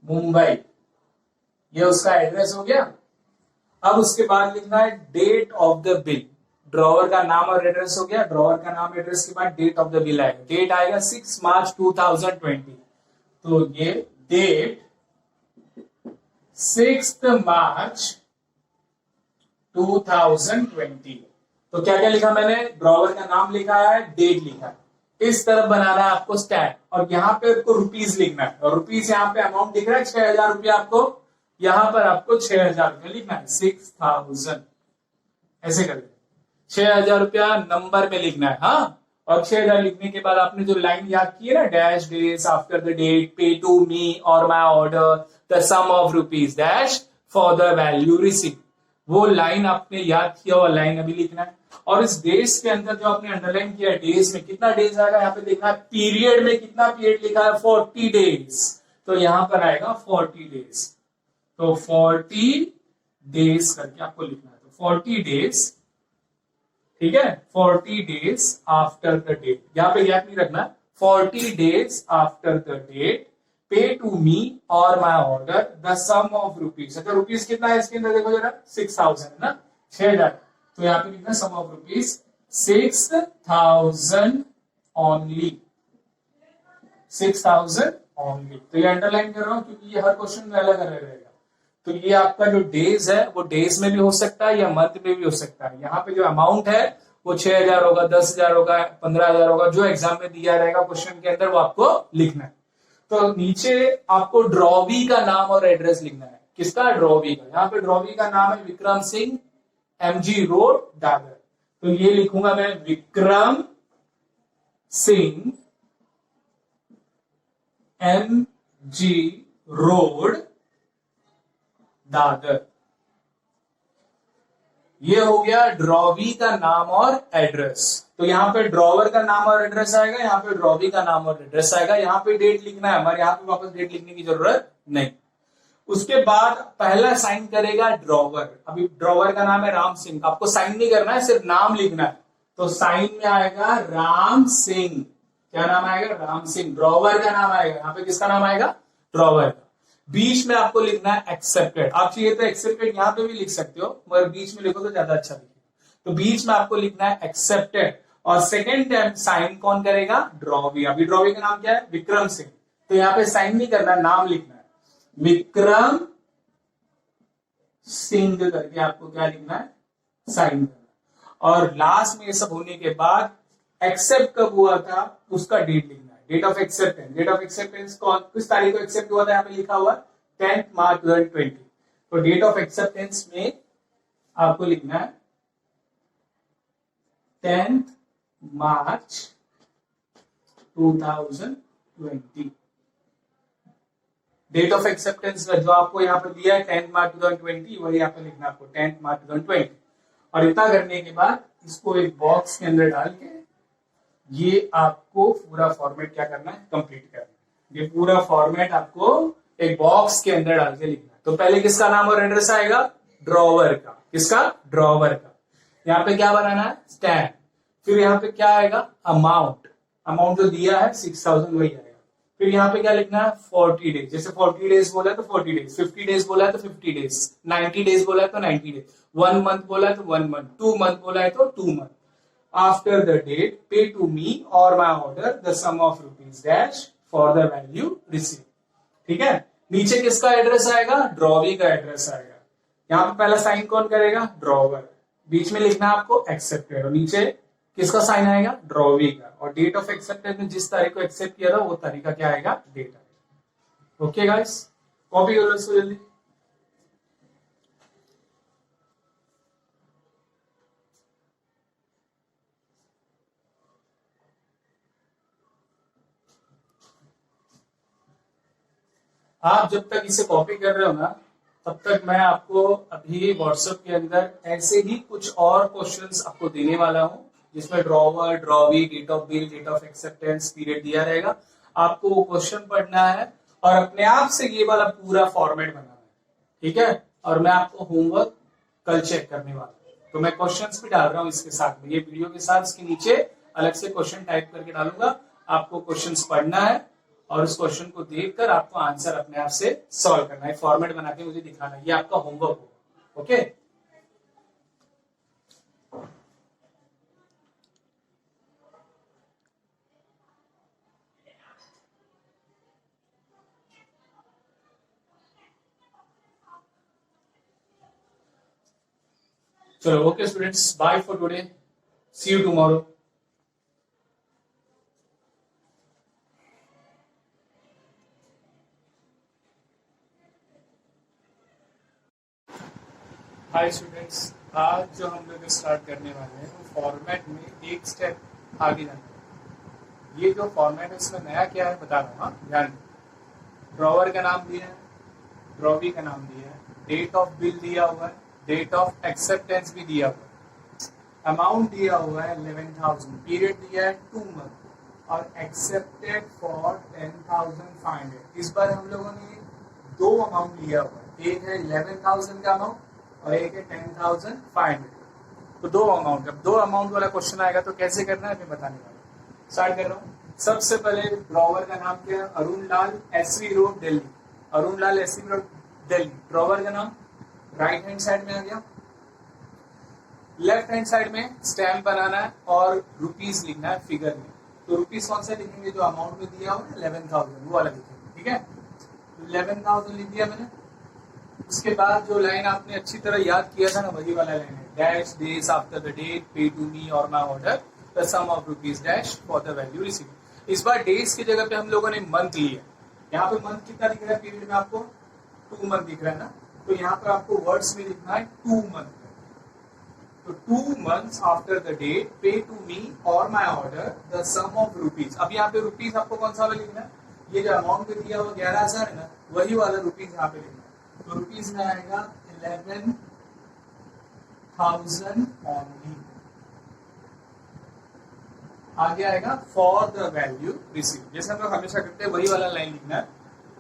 मुंबई। ये उसका एड्रेस हो गया। अब उसके बाद लिखना है date of the bill. Drawer का नाम और एड्रेस हो गया। ड्रॉवर का नाम एड्रेस के बाद डेट ऑफ द बिल आएगा। डेट आएगा 6 मार्च 2020। तो ये डेट 6 मार्च 2020। तो क्या क्या लिखा मैंने? ड्रॉवर का नाम लिखा है, डेट लिखा है। इस तरफ बनाना है आपको स्टैक, और यहाँ पे आपको रुपीज लिखना है। और रुपीज यहाँ पे अमाउंट दिख रहा है 6,000 रुपया। आपको यहाँ पर आपको 6,000 रुपया लिखना है, 6,000 ऐसे कर 6,000 रुपया नंबर में लिखना है। हाँ, और 6,000 लिखने के बाद आपने जो लाइन याद की है ना, dash days after the date pay to me or my order the sum of rupees dash for the value receive, वो लाइन आपने याद किया हुआ लाइन अभी लिखना है। और इस डेज के अंदर जो आपने अंडरलाइन किया डेज में कितना डेज आएगा यहाँ पे देखना है। पीरियड में कितना पीरियड लिखा है? 40 डेज। तो यहां पर आएगा 40 डेज। तो 40 डेज करके आपको लिखना है। तो 40 डेज, ठीक है, 40 डेज आफ्टर द डेट, यहां पे गैप नहीं रखना। 40 days after the date pay to me or my order the sum of rupees. अच्छा रुपीज कितना है इसके अंदर देखो जरा, 6000 है ना, 6000। तो यहाँ पे लिखना सम ऑफ रुपीज 6000 ओनली, 6000 ओनली। तो ये अंडरलाइन कर रहा हूं क्योंकि ये हर क्वेश्चन में अलग अलग रहेगा। तो ये आपका जो डेज है वो डेज में भी हो सकता है या मंथ में भी हो सकता है। यहाँ पे जो अमाउंट है वो 6000 होगा, 10,000 होगा, 15,000 होगा, जो एग्जाम में दिया रहेगा क्वेश्चन के अंदर वो आपको लिखना है। तो नीचे आपको ड्रॉवी का नाम और एड्रेस लिखना है। किसका? ड्रॉवी का। यहाँ पे ड्रॉवी का नाम है विक्रम सिंह, MG रोड, दादर। तो ये लिखूंगा मैं विक्रम सिंह, MG रोड, दादर। ये हो गया ड्रॉवी का नाम और एड्रेस। तो यहाँ पे ड्रॉवर का नाम और एड्रेस आएगा, यहाँ पे ड्रॉवी का नाम और एड्रेस आएगा। यहाँ पे डेट लिखना है, हमारे यहाँ पे वापस डेट लिखने की जरूरत नहीं। उसके बाद पहला साइन करेगा ड्रॉवर। अभी ड्रॉवर का नाम है राम सिंह, आपको साइन नहीं करना है, सिर्फ नाम लिखना है। तो साइन में आएगा राम सिंह। क्या नाम आएगा? राम सिंह। ड्रॉवर का नाम आएगा, यहाँ पे किसका नाम आएगा? ड्रॉवर का। बीच में आपको लिखना है एक्सेप्टेड। आप चाहिए तो एक्सेप्टेड यहाँ पे भी लिख सकते हो, मगर बीच में लिखो तो ज्यादा अच्छा लिखेगा। तो बीच में आपको लिखना है एक्सेप्टेड। और सेकेंड टाइम साइन कौन करेगा? ड्रॉवी। अभी ड्रॉवी का नाम क्या है? विक्रम सिंह। तो यहाँ पे साइन नहीं करना, नाम लिखना है, विक्रम सिंह करके आपको क्या लिखना है? साइन करना। और लास्ट में ये सब होने के बाद एक्सेप्ट कब हुआ था उसका डेट लिखना है, date of acceptance. Date of acceptance कौन किस तारीख को एक्सेप्ट हुआ था? यहाँ पे लिखा हुआ 10 मार्च 2020। तो डेट ऑफ एक्सेप्टेंस में आपको लिखना है 10 मार्च 2020। डेट ऑफ एक्सेप्टेंस का जो आपको यहाँ पे दिया है 10 मार्च 2020, वही यहाँ पे लिखना है आपको 10 मार्च 2020। और इतना करने के बाद इसको एक बॉक्स के अंदर डाल के ये आपको पूरा फॉर्मेट क्या करना है? कंप्लीट करना है। ये पूरा फॉर्मेट आपको एक बॉक्स के अंदर डाल के लिखना है। तो पहले किसका नाम और एड्रेस आएगा? ड्रॉवर का। किसका? ड्रॉवर का। यहाँ पे क्या बनाना है? स्टैंड। फिर यहाँ पे क्या आएगा? अमाउंट। अमाउंट जो दिया है 6000 वही आएगा। फिर यहाँ पे क्या लिखना है? 40 डेज। जैसे 40 डेज बोला है तो 40 डेज, 50 डेज बोला है तो 50 डेज, 90 डेज बोला है तो 90 डेज, 1 मंथ बोला है तो 1 मंथ, 2 मंथ बोला है तो 2 month. After the date pay to me or my order the sum of rupees dash for the value receive. ठीक है। नीचे किसका एड्रेस आएगा? ड्रॉवी का एड्रेस आएगा। यहाँ पे पहला साइन कौन करेगा? ड्रॉवर। बीच में लिखना है आपको एक्सेप्टेड, और नीचे किसका साइन आएगा? ड्रॉवी का। और डेट ऑफ एक्सेप्टेंस में जिस तारीख को एक्सेप्ट किया था वो तारीख का क्या आएगा? डेट आएगा। ओके गाइस, कॉपी करो इसको जल्दी। आप जब तक इसे कॉपी कर रहे हो ना, तब तक मैं आपको अभी व्हाट्सएप के अंदर ऐसे ही कुछ और क्वेश्चंस आपको देने वाला हूं, जिसमें drawer, drawee, date of bill, date of acceptance, period दिया रहेगा। आपको वो क्वेश्चन पढ़ना है और अपने आप से ये वाला पूरा फॉर्मेट बनाना है। ठीक है। और मैं आपको होमवर्क कल चेक करने वाला हूं। तो मैं क्वेश्चंस भी डाल रहा हूं इसके साथ में, ये वीडियो के साथ इसके नीचे अलग से क्वेश्चन टाइप करके डालूंगा। आपको क्वेश्चंस पढ़ना है और उस क्वेश्चन को देखकर आपको आंसर अपने आप से सॉल्व करना है, फॉर्मेट बना के मुझे दिखाना है। ये आपका होमवर्क होगा। ओके। चलो, okay students, bye for today, see you tomorrow. Hi students, आज जो हम लोग स्टार्ट करने वाले हैं वो फॉर्मेट में एक स्टेप आगे जाना है। ये जो फॉर्मेट है इसमें नया क्या है बता रहा हूँ, ध्यान। ड्रॉवर का नाम दिया है, ड्रॉवी का नाम दिया है, डेट ऑफ बिल दिया हुआ है, डेट ऑफ एक्सेप्टेंस भी दिया हुआ है, अमाउंट दिया हुआ है 11,000, पीरियड दिया है 2 मंथ और एक्सेप्टेड फॉर 10,500। इस बार हम लोगों ने 2 अमाउंट लिया हुआ है। एक है 11,000 का अमाउंट और एक है 10,500। तो दो अमाउंट, अब दो अमाउंट वाला क्वेश्चन आएगा तो कैसे करना है मैं बताने वाला हूँ। स्टार्ट कर रहा हूँ। सबसे पहले ड्रॉवर का नाम क्या है? अरुण लाल, एसवी रोड, दिल्ली। अरुण लाल, एसवी रोड, दिल्ली। ड्रॉवर का नाम राइट हैंड साइड में आ गया। लेफ्ट हैंड साइड में स्टैम्प बनाना है और रुपीस लिखना है फिगर में। तो रुपीस कौन सा लिखेंगे? जो अमाउंट में दिया हो ना 11,000, वो वाला लिखेंगे। ठीक है, 11,000 लिख दिया मैंने। उसके बाद जो लाइन आपने अच्छी तरह याद किया था ना, वही वाला लाइन है, dash days after the date pay to me or my order the sum of rupees dash for the value receive. इस बार डेज की जगह पे हम लोगों ने मंथ लिया। यहाँ पे मंथ कितना दिख रहा है पीरियड में? आपको 2 मंथ दिख रहा है ना। तो यहाँ पर आपको वर्ड्स में लिखना है 2 मंथ। तो 2 months after the date pay to me or my order the sum of rupees. अब यहाँ पे रुपीज आपको कौन सा वाला लिखना है? ये जो अमाउंट पे दिया हुआ 11,000 है ना, वही वाला रुपीज यहाँ पे लिखना है। तो रुपीज में आएगा 11,000 ओनली। आगे आएगा फॉर द वैल्यू रिसीव। जैसे हम लोग हमेशा करते हैं वही वाला लाइन लिखना है।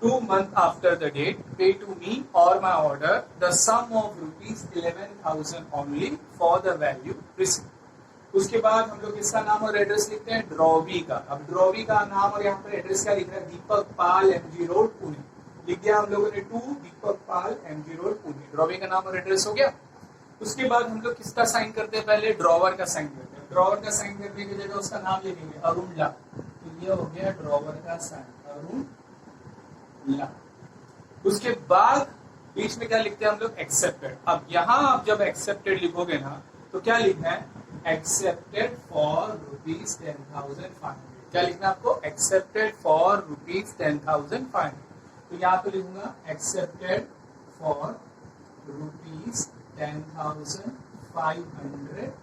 2 months after the date, pay to me or my order the sum of rupees 11,000 only for the value received। उसके बाद हम लोग किसका नाम और एड्रेस लिखते हैं? ड्रॉवी का। अब ड्रॉवी का नाम और यहाँ पर एड्रेस क्या लिख रहा है? दीपक पाल, एमजी रोड, पुणे। लिख दिया हम लोगों ने 2 दीपक पाल, एमजी रोड, पुणे। ड्रॉवी का नाम और एड्रेस हो गया। उसके बाद हम लोग किसका साइन करते हैं? पहले ड्रॉवर का साइन करते हैं। ड्रॉवर का साइन करने की जगह उसका नाम लिखेंगे अरुण लाल। तो ये हो गया ड्रॉवर का साइन, अरुण ला। उसके बाद बीच में क्या लिखते हैं हम लोग? एक्सेप्टेड। अब यहां आप जब एक्सेप्टेड लिखोगे ना, तो क्या लिखना है? Accepted for rupees 10,500। क्या लिखना है आपको? Accepted for rupees 10,500। तो यहां पे लिखूंगा एक्सेप्टेड फॉर रुपीज 10,500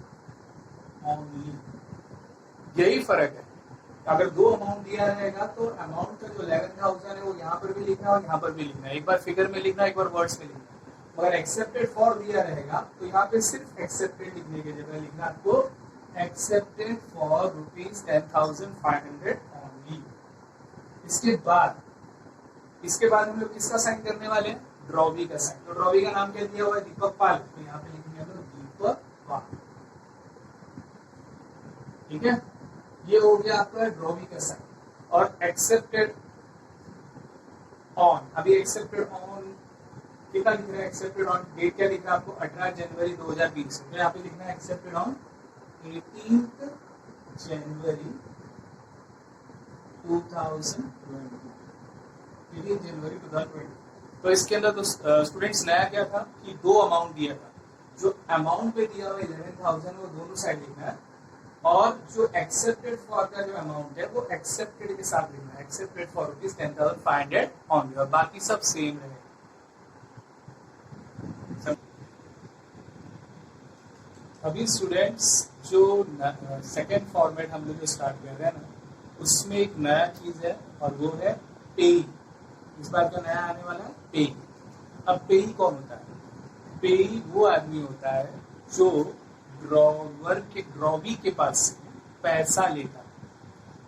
ओनली। यही फर्क है। अगर दो अमाउंट दिया रहेगा तो अमाउंट का जो 11,000 है वो यहाँ पर भी लिखना है और यहाँ पर भी लिखना है। एक बार फिगर में लिखना है, एक बार वर्ड्स में लिखना है। मगर एक्सेप्टेड फॉर दिया रहेगा तो यहाँ पे सिर्फ एक्सेप्टेड लिखने की जगह लिखना आपको एक्सेप्टेड फॉर रुपीज 10,500 ओनली। इसके बाद हम लोग किसका साइन करने वाले हैं? ड्रॉवी का साइन। तो ड्रॉवी का नाम क्या दिया हुआ है? दीपक पाल। तो यहाँ पे लिखेंगे हम लोग दीपक पाल। ठीक है, ये हो गया आपका ड्रॉवी का साइन। और एक्सेप्टेड ऑन, अभी एक्सेप्टेड ऑन कितना लिख रहा है? एक्सेप्टेड ऑन डेट क्या लिख रहा है आपको? 18 जनवरी 2020। तो यहाँ पे लिखना है एक्सेप्टेड ऑन 18 जनवरी 2020। 18 जनवरी 2020। तो इसके अंदर तो स्टूडेंट्स नया क्या था कि दो अमाउंट दिया था। जो अमाउंट पे दिया हुआ 11,000 वो दोनों साइड लिखना है, और जो एक्सेप्टेड फॉर का जो अमाउंट है वो एक्सेप्टेड के साथ लिखना है। एक्सेप्टेड फॉर रुपीज 10,500 ओनली, और बाकी सब सेम रहेगा। अभी स्टूडेंट्स जो सेकेंड फॉर्मेट हम लोग स्टार्ट कर रहे हैं ना, उसमें एक नया चीज है और वो है पेई। इस बार का नया आने वाला है पेई। अब पेई कौन होता है? पेई वो आदमी होता है जो ड्रॉवी के पास से पैसा लेता है।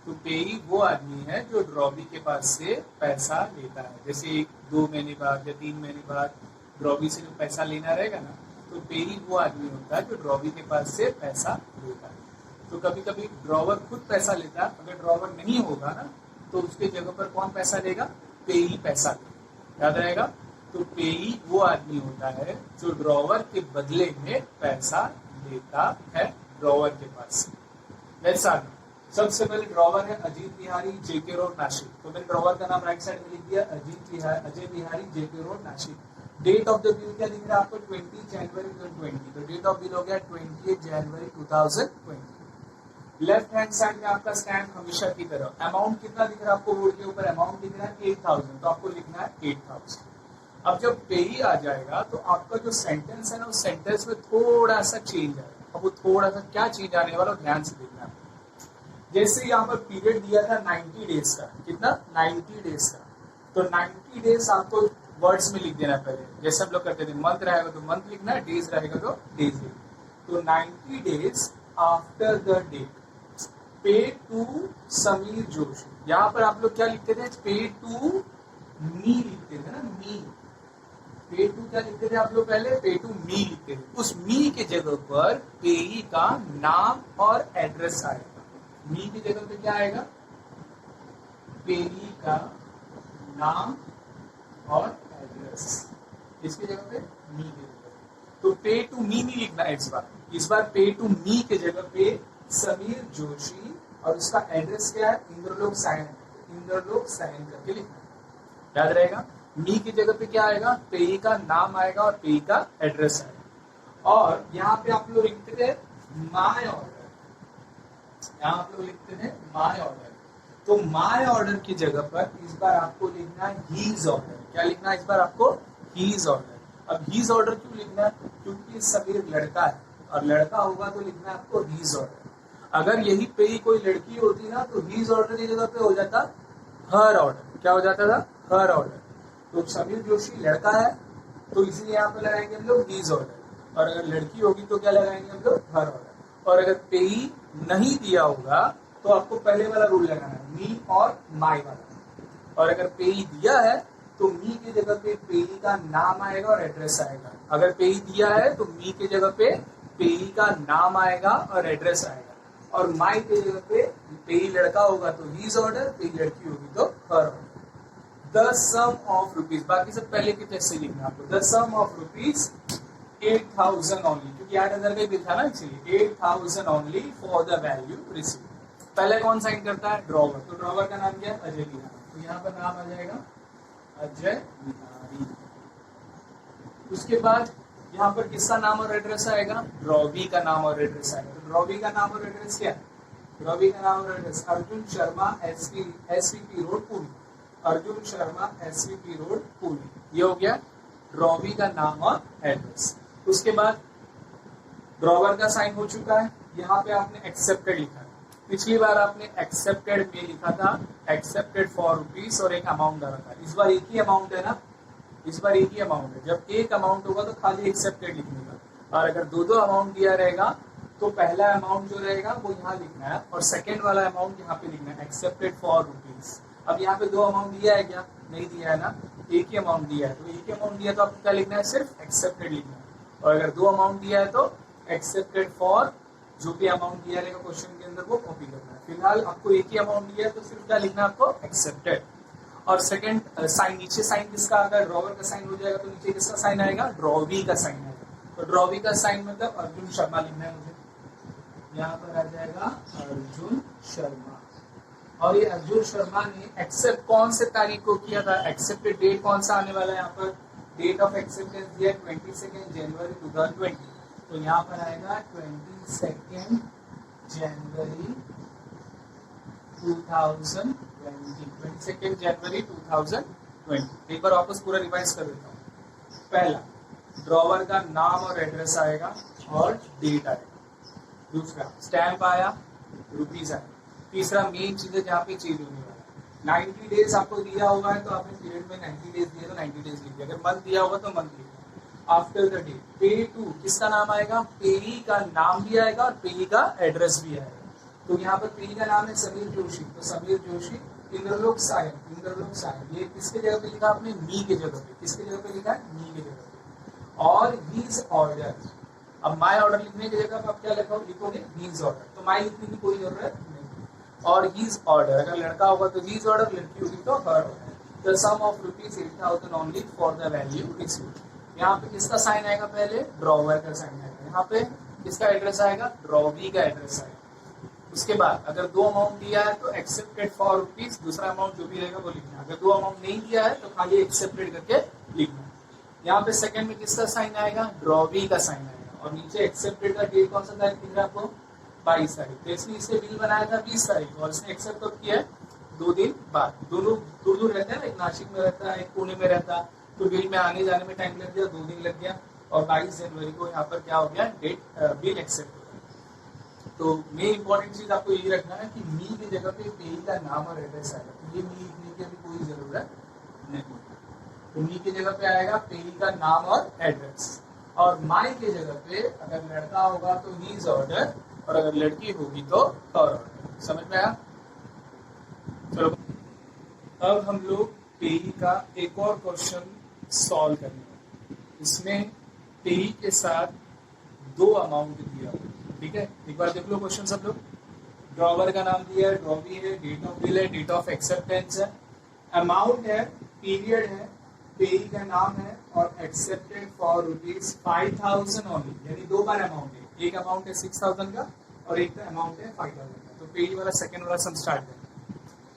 तो पेई वो आदमी है जो ड्रॉवी के पास से पैसा लेता है। जैसे 2 महीने बाद या 3 महीने बाद ड्रॉवी से जो पैसा लेना रहेगा ना, तो पेई वो आदमी होता है जो ड्रॉवी के पास से पैसा लेता है। तो कभी कभी ड्रॉवर खुद पैसा लेता है, अगर ड्रॉवर नहीं होगा ना तो उसके जगह पर कौन पैसा लेगा? पेई पैसा लेगा। याद रहेगा। तो पेई वो आदमी होता है जो ड्रॉवर के बदले में पैसा लेता है ड्रॉवर के पास। Let's start. सबसे पहले ड्रॉवर है अजीत बिहारी, जेके रोड, नासिक। तो मैंने ड्रॉवर का नाम राइट साइड में लिख दिया, Ajay Bihari, JK road, Nashik. Date of the bill क्या दिख रहा है आपको? 20 जनवरी 2020। तो डेट ऑफ बिल हो गया 28 जनवरी 2020। लेफ्ट हैंड साइड में आपका स्टैम्प हमेशा की तरह। अमाउंट कितना दिख रहा है आपको? बोर्ड के ऊपर अमाउंट दिख रहा है 8,000, तो आपको लिखना है 8,000। अब जब पेई आ जाएगा तो आपका जो सेंटेंस है ना, उस सेंटेंस में थोड़ा सा चेंज आएगा। अब वो थोड़ा सा क्या चेंज आने वाला, ध्यान से देखना है। जैसे यहाँ पर पीरियड दिया था 90 डेज का, कितना? 90 डेज का। तो 90 डेज आपको वर्ड्स में लिख देना पहले, जैसे हम लोग करते थे। मंथ रहेगा तो मंथ लिखना है, डेज रहेगा तो डेज लिखना। तो 90 days after the date pay to Sameer Joshi. यहाँ पर आप लोग क्या लिखते थे? पे टू मी लिखते थे ना, मी। पे टू क्या लिखते थे आप लोग? पहले पे टू मी लिखते थे। उस मी के जगह पर पेई का नाम और एड्रेस आएगा। मी की जगह पे क्या आएगा? पेई का नाम और एड्रेस। इसकी जगह पे मी की जगह पे। तो पे टू मी नहीं लिखना है इस बार पे टू मी के जगह पे समीर जोशी और उसका एड्रेस क्या है? इंद्रलोक साइन। इंद्रलोक साइन करके लिखना है, याद रहेगा। मी की जगह पे क्या आएगा? पेई का नाम आएगा और पेई का एड्रेस आएगा। और यहाँ पे आप लोग लिखते थे माय ऑर्डर, यहाँ आप लोग लिखते थे माय ऑर्डर। तो माय ऑर्डर की जगह पर इस बार आपको लिखना है हीज ऑर्डर। क्या लिखना है इस बार आपको? His order. अब हीज ऑर्डर क्यों लिखना है? क्योंकि समीर लड़का है और लड़का होगा तो लिखना है आपको हीज ऑर्डर। अगर यही पेई कोई लड़की होती ना तो हीज ऑर्डर की जगह पे हो जाता हर ऑर्डर। क्या हो जाता था? हर ऑर्डर। तो समीर जोशी लड़का है तो इसलिए यहाँ पे लगाएंगे हम लोग हीज ऑर्डर। और अगर लड़की होगी तो क्या लगाएंगे हम लोग? हर ऑर्डर। और अगर पेई नहीं दिया होगा तो आपको पहले वाला रूल लगाना है, मी और माई वाला। और अगर पेई दिया है तो मी की जगह पे पेई का नाम आएगा और एड्रेस आएगा। अगर पेई दिया है तो मी की जगह पे पेई का नाम आएगा और एड्रेस आएगा। और माई की जगह पे पेई लड़का होगा तो हीज ऑर्डर, पेई लड़की होगी तो her order. The sum of rupees, बाकी सब पहले के टेस्ट से लिखना आपको। The sum of rupees 8,000 only, क्योंकि 8,000 का ही था ना, इसलिए 8,000 only for the value receive. पहले कौन साइन करता है? ड्रॉवर। तो ड्रॉवर का नाम क्या है? अजय बिहारी। तो यहाँ पर नाम आ जाएगा अजय बिहारी। उसके बाद यहाँ पर किसका नाम और एड्रेस आएगा? ड्रॉवी का नाम और एड्रेस आएगा। तो ड्रॉवी का नाम और एड्रेस क्या है? ड्रॉवी का नाम और address Arjun Sharma SVP road Pune. Arjun Sharma SVP road Pune. ये हो गया ड्रॉवी का नाम और एड्रेस। उसके बाद ड्रॉवर का साइन हो चुका है। यहाँ पे आपने एक्सेप्टेड लिखा है। पिछली बार आपने एक्सेप्टेड में लिखा था एक्सेप्टेड फॉर रुपीज और एक अमाउंट डाला था। इस बार एक ही अमाउंट है ना, इस बार एक ही अमाउंट है। जब एक अमाउंट होगा तो खाली एक्सेप्टेड लिखने का, और अगर दो दो अमाउंट दिया रहेगा तो पहला अमाउंट जो रहेगा वो यहाँ लिखना है और सेकेंड वाला अमाउंट यहाँ पे लिखना है, एक्सेप्टेड फॉर रुपीज। अब यहाँ पे दो अमाउंट दिया है क्या? नहीं दिया है ना, एक ही अमाउंट दिया है। तो एक ही अमाउंट दिया तो आपको क्या लिखना है? सिर्फ एक्सेप्टेड लिखना है। और अगर दो अमाउंट दिया है तो एक्सेप्टेड फॉर जो भी अमाउंट दिया रहेगा क्वेश्चन के अंदर वो कॉपी करना है। फिलहाल आपको एक ही अमाउंट दिया है तो सिर्फ क्या लिखना है आपको? एक्सेप्टेड। और सेकंड साइन, नीचे साइन किसका आएगा? ड्रॉवर का साइन हो जाएगा तो नीचे किसका साइन आएगा? ड्रॉवी का साइन आएगा। तो ड्रॉवी का साइन मतलब अर्जुन शर्मा लिखना है मुझे। यहाँ पर आ जाएगा अर्जुन शर्मा। और ये अर्जुन शर्मा ने एक्सेप्ट कौन से तारीख को किया था? एक्सेप्टेड डेट कौन सा आने वाला है? यहाँ पर डेट ऑफ एक्सेप्टेंस दिया 22 जनवरी 2020। तो यहाँ पर आएगा 22 जनवरी 2020। 22 जनवरी 2020। एक बार वापस पूरा रिवाइज कर देता हूँ। पहला, ड्रॉवर का नाम और एड्रेस आएगा और डेट आएगा। दूसरा, स्टैंप आया, रुपीज आया। तीसरा, मेन चीज है जहाँ पे चेंज होने वाला है। 90 डेज आपको दिया होगा तो आपने पीरियड में 90 डेज दिया तो 90 डेज लिख दिया। अगर मंथ दिया होगा तो मंथ लिख दिया। After the date, pay to किसका नाम आएगा? पेई का नाम भी आएगा और पेई का एड्रेस भी आएगा। तो यहाँ पर पेई का नाम है समीर जोशी, तो समीर जोशी इंद्रलोक सायन। इंद्रलोक सायन ये किसके जगह पे लिखा आपने? मी के जगह पे। किसके जगह पे लिखा है? मी के जगह पे। और हीज ऑर्डर, अब माई ऑर्डर लिखने की जगह पे आप क्या लिखोगे? His order. तो माई लिखने की कोई जरूरत नहीं। और हीज ऑर्डर, अगर लड़का होगा तो हीज ऑर्डर, लड़की होगी तो her order. The sum of rupees 8,000 only for the value received. यहाँ पे किसका साइन आएगा? पहले ड्रॉवर का साइन आएगा। यहाँ पे किसका एड्रेस आएगा? ड्रॉवी का एड्रेस आएगा। उसके बाद अगर दो अमाउंट दिया है तो एक्सेप्टेड फॉर रुपीज, दूसरा अमाउंट जो भी रहेगा वो लिखना है। अगर दो अमाउंट नहीं दिया है तो खाली एक्सेप्टेड करके लिखना है। यहाँ पे सेकंड में किसका साइन आएगा? ड्रॉवी का साइन आएगा। और नीचे एक्सेप्टेड का डेट कौन सा तारीख दिख रहा है आपको? 22 तारीख। तो इसने इसे बिल बनाया था 20 तारीख और इसने एक्सेप्ट कब किया है? 2 दिन बाद। दोनों दूर दूर रहते हैं ना, एक नासिक में रहता है, एक पुणे में रहता है, तो बिल में आने जाने में टाइम लग गया, 2 दिन लग गया। और 22 जनवरी को यहाँ पर क्या हो गया? डेट बिल एक्सेप्ट हो गया। तो मेन इंपॉर्टेंट चीज आपको यही रखना है कि मी की जगह पे पेई का नाम और एड्रेस आएगा। तो ये मी लिखने की अभी कोई जरूरत नहीं। तो मी की जगह पे आएगा पेई का नाम और एड्रेस। और माई की जगह पे अगर लड़का होगा तो हीज ऑर्डर, और अगर लड़की होगी तो हर ऑर्डर। समझ में आया? चलो अब हम लोग पेई का एक और क्वेश्चन सॉल्व करेंगे। इसमें पेई के साथ दो अमाउंट दिया हुआ है, ठीक है। एक बार देख लो क्वेश्चन सब लोग। ड्रॉवर का नाम दिया है, ड्रॉवी है, डेट ऑफ बिल है, डेट ऑफ एक्सेप्टेंस है, अमाउंट है, पीरियड है, पेई का नाम है और एक्सेप्टेड फॉर ₹5,000 ओनली, यानी दो बार अमाउंट है। एक अमाउंट है 6,000 का और एक अमाउंट है 5,000 का। तो पेई वाला सेकंड वाला सम स्टार्ट करें।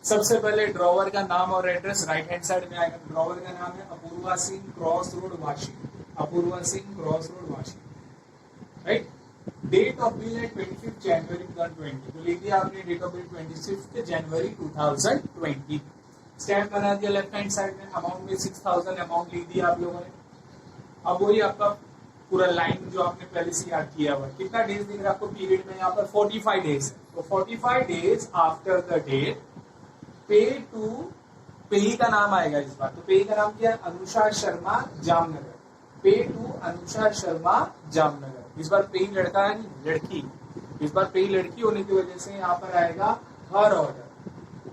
सबसे पहले ड्रॉवर का नाम और एड्रेस राइट हैंड साइड में आएगा। ड्रॉवर का नाम है Apurva Singh, cross road, Vashi. Apurva Singh, cross road, Vashi, right. Date of bill है 25 जनवरी 2020, तो लिख दिया आपने डेट ऑफ बिल 25 जनवरी 2020। स्टैम्प बना दिया लेफ्ट हैंड साइड में। अमाउंट में 6,000 अमाउंट लिख दिया आप लोगों ने। अब वही आपका पूरा लाइन जो आपने पहले से याद किया हुआ। कितना डेज दिख रहा है आपको पीरियड में? यहाँ पर 45 डेज है। तो 45 days after the date pay to, पेई का नाम आएगा इस बार। तो पेई का नाम क्या है? अनुषा शर्मा, जामनगर। पे टू अनुषा शर्मा, जामनगर। इस बार पेई लड़का है नहीं लड़की। इस बार पेई लड़की होने की वजह से यहाँ पर आएगा हर ऑर्डर,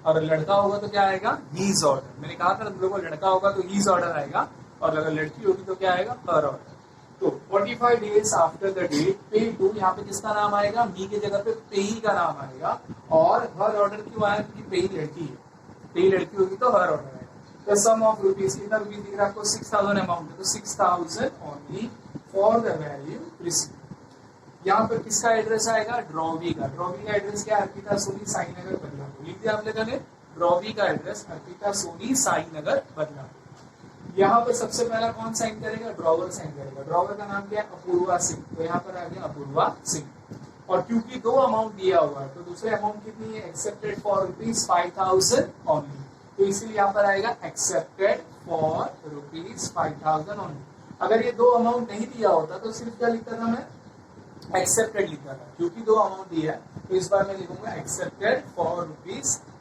और लड़का होगा तो क्या आएगा? His order. मैंने कहा था तुम लोगों को लड़का होगा तो हीज ऑर्डर आएगा, और अगर लड़की होगी तो क्या आएगा? हर ऑर्डर। तो 45 days after the date pay to, यहाँ पे किसका नाम आएगा? मी की जगह पे पेई का नाम आएगा। और हर ऑर्डर क्यों आया? क्योंकि पेई लड़की है। पेई लड़की होगी तो हर ऑर्डर आएगा। द सम ऑफ रुपीज, कितना रुपीज दिख रहा है आपको? 6,000 अमाउंट है, तो 6,000 only for the value receive. यहाँ पर किसका एड्रेस आएगा? ड्रॉवी का। ड्रॉवी का एड्रेस क्या है? अर्पिता सोनी, साईनगर, बदलापुर। लिख दिया आप लोगों ने। ड्रॉवी का एड्रेस अर्पिता सोनी, साईनगर, बदलापुर। यहाँ पर सबसे पहला कौन साइन करेगा? ड्रॉवर साइन करेगा। ड्रॉवर का नाम क्या है? अपूर्वा सिंह। तो यहाँ पर आ गया अपूर्वा सिंह। और क्योंकि दो अमाउंट दिया हुआ है तो दूसरे अमाउंट कितनी है? Accepted for ₹5,000 only. तो इसीलिए यहाँ पर आएगा एक्सेप्टेड फॉर ₹5,000 ओनली। अगर ये दो अमाउंट नहीं दिया होता तो सिर्फ क्या लिखता था मैं? एक्सेप्टेड लिखता था। क्योंकि दो अमाउंट दिया है तो इस बार मैं लिखूंगा एक्सेप्टेड फॉर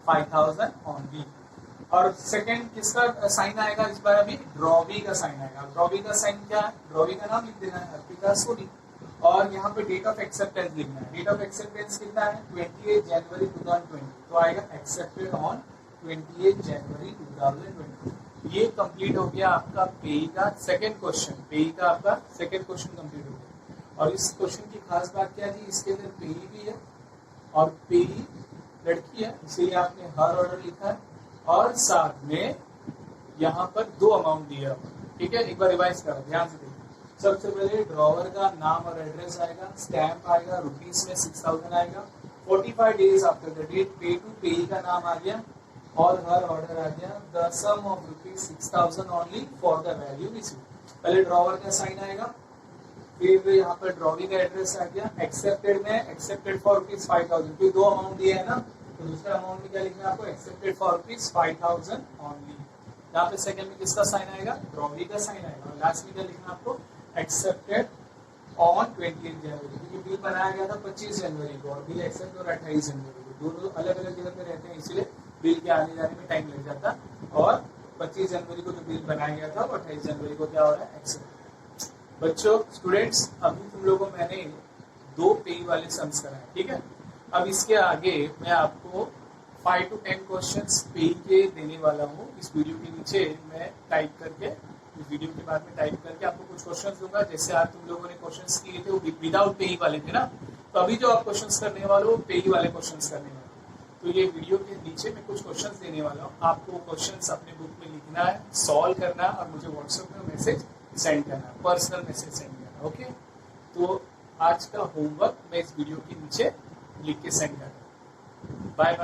₹5,000 ओनली। और सेकंड किसका साइन आएगा इस बार? अभी ड्रॉवी का साइन आएगा। ड्रॉवी का साइन क्या है? ड्रॉवी का नाम लिख देना है अर्पिता सोनी। और यहाँ पे डेट ऑफ एक्सेप्टेंस लिखना है। डेट ऑफ एक्सेप्टेंस कितना है? 28 जनवरी 2020। तो आएगा एक्सेप्टेड ऑन 28 जनवरी 2020। ये कंप्लीट हो गया आपका पेई का सेकंड क्वेश्चन। पेई का आपका सेकंड क्वेश्चन कंप्लीट हो गया। और इस क्वेश्चन की खास बात क्या थी? इसके अंदर पेई भी है और पेई लड़की है, इसलिए आपने हर ऑर्डर लिखा है। और साथ में यहाँ पर दो अमाउंट दिया हुआ, ठीक है। एक बार रिवाइज करो, ध्यान से देखो। सबसे पहले ड्रॉवर का नाम और एड्रेस आएगा, स्टैम्प आएगा, रुपीस में 6,000 आएगा। 45 days after the date pay to, पेई का नाम आ गया और हर ऑर्डर आ गया। The sum of ₹6,000 only for the value receive. पहले ड्रॉवर का साइन आएगा, फिर यहाँ पर ड्रॉवी का एड्रेस आ गया। एक्सेप्टेड में एक्सेप्टेड फॉर ₹5,000, क्योंकि दो अमाउंट दिया है ना, तो दूसरा अमाउंट में क्या लिखना है आपको? Accepted for ₹5,000 only. यहाँ पे सेकंड में किसका साइन आएगा? ड्रॉवी का साइन आएगा। और लास्ट में क्या लिखना आपको? एक्सेप्टेड ऑन 28 जनवरी, क्योंकि बिल बनाया गया था 25 जनवरी को और बिल एक्सेप्ट और 28 जनवरी को। दोनों अलग अलग जगह पे रहते हैं, इसलिए बिल के आने जाने में टाइम लग जाता। और 25 जनवरी को जो बिल बनाया गया था वो 28 जनवरी को क्या हो रहा है? एक्सेप्ट। बच्चों, स्टूडेंट्स, अभी तुम लोगों को मैंने दो पेई वाले सम्स कराए, ठीक है। अब इसके आगे मैं आपको 5 to 10 क्वेश्चंस पेई के देने वाला हूँ। इस वीडियो के नीचे मैं टाइप करके, इस वीडियो के बाद में टाइप करके आपको कुछ क्वेश्चंस दूंगा। जैसे आज तुम लोगों ने क्वेश्चंस किए थे वो विदाउट पेई वाले थे ना, तो अभी जो आप क्वेश्चंस करने वाले हो पेई वाले क्वेश्चंस करने वाले। तो ये वीडियो के नीचे मैं कुछ क्वेश्चंस देने वाला हूँ। आपको क्वेश्चंस अपने बुक में लिखना है, सॉल्व करना है और मुझे व्हाट्सएप में मैसेज सेंड करना है, पर्सनल मैसेज सेंड करना है, ओके। तो आज का होमवर्क मैं इस वीडियो के नीचे लिख के सेंड कर दूँ। Bye bye.